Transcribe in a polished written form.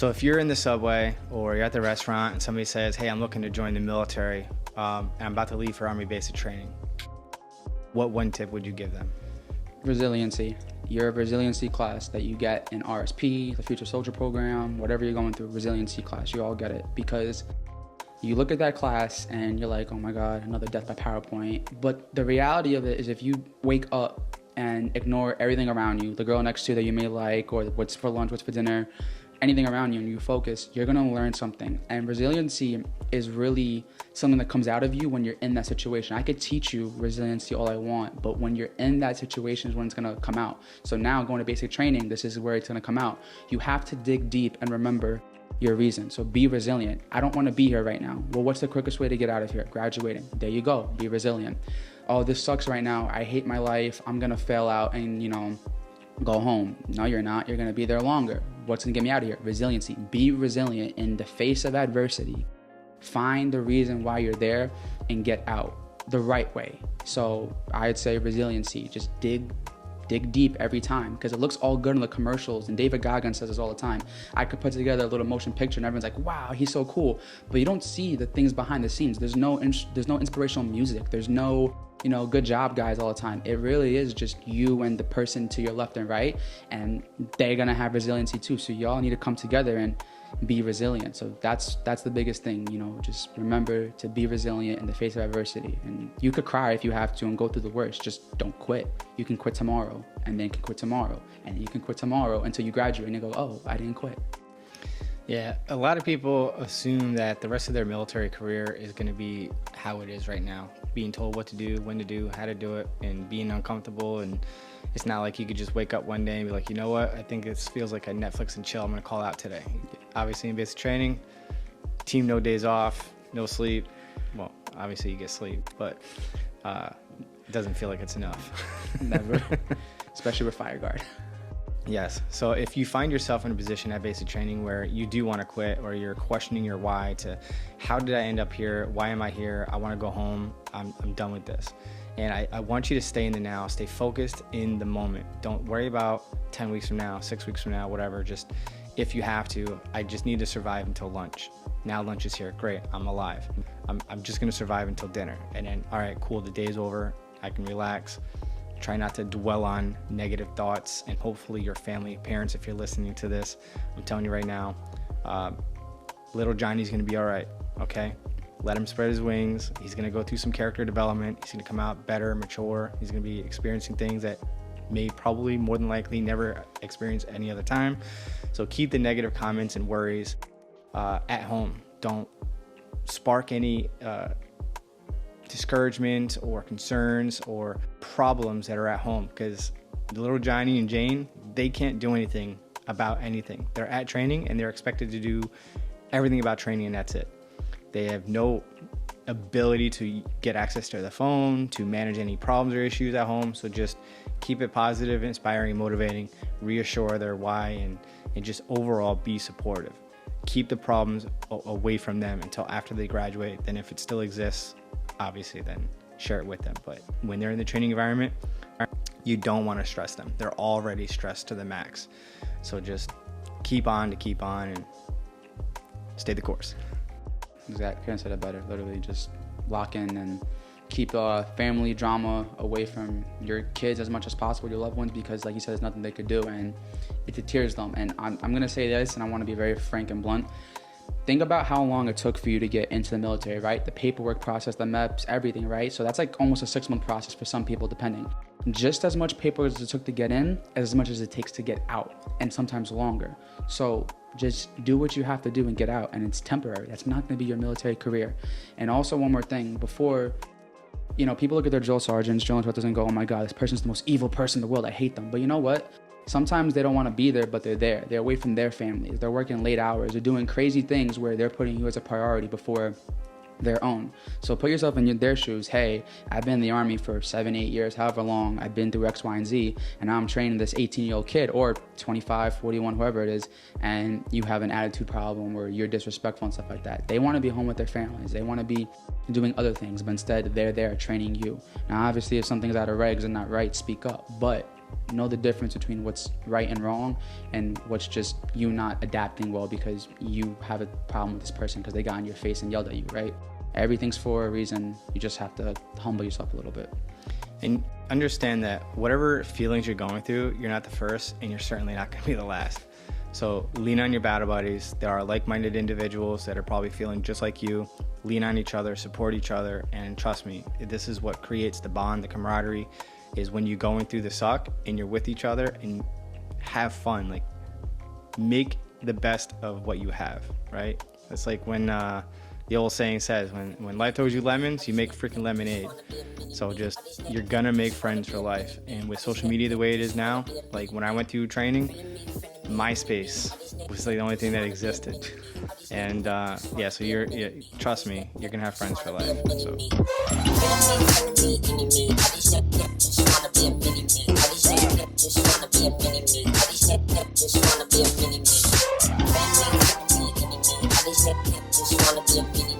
So if you're in the subway or you're at the restaurant and somebody says, hey, I'm looking to join the military and I'm about to leave for Army basic training, what one tip would you give them? Resiliency. Your resiliency class that you get in RSP, the Future Soldier Program, whatever you're going through, resiliency class, you all get it. Because you look at that class and you're like, oh my God, another death by PowerPoint. But the reality of it is if you wake up and ignore everything around you, the girl next to you that you may like, or what's for lunch, what's for dinner, anything around you, and you focus, you're gonna learn something. And resiliency is really something that comes out of you when you're in that situation. I could teach you resiliency all I want, but when you're in that situation is when it's gonna come out. So now going to basic training, this is where it's gonna come out. You have to dig deep and remember your reason. So be resilient. I don't wanna be here right now. Well, what's the quickest way to get out of here? Graduating. There you go, be resilient. Oh, this sucks right now. I hate my life. I'm gonna fail out and, go home. No, you're not. You're gonna be there longer. What's gonna get me out of here? Resiliency. Be resilient in the face of adversity. Find the reason why you're there and get out the right way. So I'd say resiliency. Just dig deep every time, because it looks all good in the commercials, and David Goggins says this all the time. I could put together a little motion picture and everyone's like, wow, he's so cool, but you don't see the things behind the scenes. There's no inspirational music. There's no good job guys all the time. It really is just you and the person to your left and right, and they're gonna have resiliency too. So y'all need to come together and be resilient. So that's the biggest thing, just remember to be resilient in the face of adversity. And you could cry if you have to and go through the worst, just don't quit. You can quit tomorrow, and then you can quit tomorrow, and you can quit tomorrow until you graduate and you go, oh, I didn't quit. Yeah, a lot of people assume that the rest of their military career is going to be how it is right now, being told what to do, when to do, how to do it, and being uncomfortable. And it's not like you could just wake up one day and be like, you know what, I think this feels like a Netflix and chill, I'm going to call out today. Obviously in basic training, team no days off, no sleep. Well, obviously you get sleep, but it doesn't feel like it's enough. Never, especially with fire guard. Yes. So if you find yourself in a position at basic training where you do want to quit, or you're questioning your why to how did I end up here? Why am I here? I want to go home. I'm done with this. And I want you to stay in the now, stay focused in the moment. Don't worry about 10 weeks from now, 6 weeks from now, whatever. Just if you have to, I just need to survive until lunch. Now lunch is here. Great. I'm alive. I'm just going to survive until dinner. And then, all right, cool. The day's over. I can relax. Try not to dwell on negative thoughts, and hopefully your family, parents, if you're listening to this, I'm telling you right now, little Johnny's gonna be all right, okay? Let him spread his wings. He's gonna go through some character development. He's gonna come out better, mature. He's gonna be experiencing things that may probably more than likely never experience any other time. So keep the negative comments and worries at home. Don't spark any discouragement or concerns or problems that are at home, because little Johnny and Jane, they can't do anything about anything. They're at training and they're expected to do everything about training, and that's it. They have no ability to get access to the phone, to manage any problems or issues at home. So just keep it positive, inspiring, motivating, reassure their why, and just overall be supportive. Keep the problems away from them until after they graduate. Then if it still exists, obviously then share it with them. But when they're in the training environment, you don't want to stress them. They're already stressed to the max. So just keep on and stay the course. Exactly. Couldn't say that better. Literally just lock in and keep family drama away from your kids as much as possible, your loved ones, because like you said, there's nothing they could do and it deters them. And I'm going to say this, and I want to be very frank and blunt. Think about how long it took for you to get into the military, right? The paperwork process, the MEPS, everything, right? So that's like almost a 6-month process for some people, depending. Just as much paperwork as it took to get in, as much as it takes to get out, and sometimes longer. So just do what you have to do and get out, and it's temporary. That's not going to be your military career. And also one more thing, before, people look at their drill sergeants, drill instructors, and go, oh my God, this person's the most evil person in the world. I hate them. But you know what? Sometimes they don't want to be there, but they're there. They're away from their families. They're working late hours. They're doing crazy things where they're putting you as a priority before their own. So put yourself in their shoes. Hey, I've been in the Army for 7-8 years, however long. I've been through X, Y, and Z, and now I'm training this 18-year-old kid, or 25, 41, whoever it is, and you have an attitude problem or you're disrespectful and stuff like that. They want to be home with their families. They want to be doing other things, but instead they're there training you. Now, obviously, if something's out of regs and not right, speak up. But know the difference between what's right and wrong and what's just you not adapting well because you have a problem with this person because they got in your face and yelled at you, right? Everything's for a reason. You just have to humble yourself a little bit. And understand that whatever feelings you're going through, you're not the first and you're certainly not going to be the last. So lean on your battle buddies. There are like-minded individuals that are probably feeling just like you. Lean on each other, support each other, and trust me, this is what creates the bond, the camaraderie, is when you're going through the suck and you're with each other and have fun. Like, make the best of what you have, right? It's like when the old saying says, when life throws you lemons, you make freaking lemonade. So just, you're gonna make friends for life. And with social media the way it is now, like when I went through training, MySpace was like the only thing that existed. And yeah, so trust me, you're gonna have friends for life. So. Just wanna be a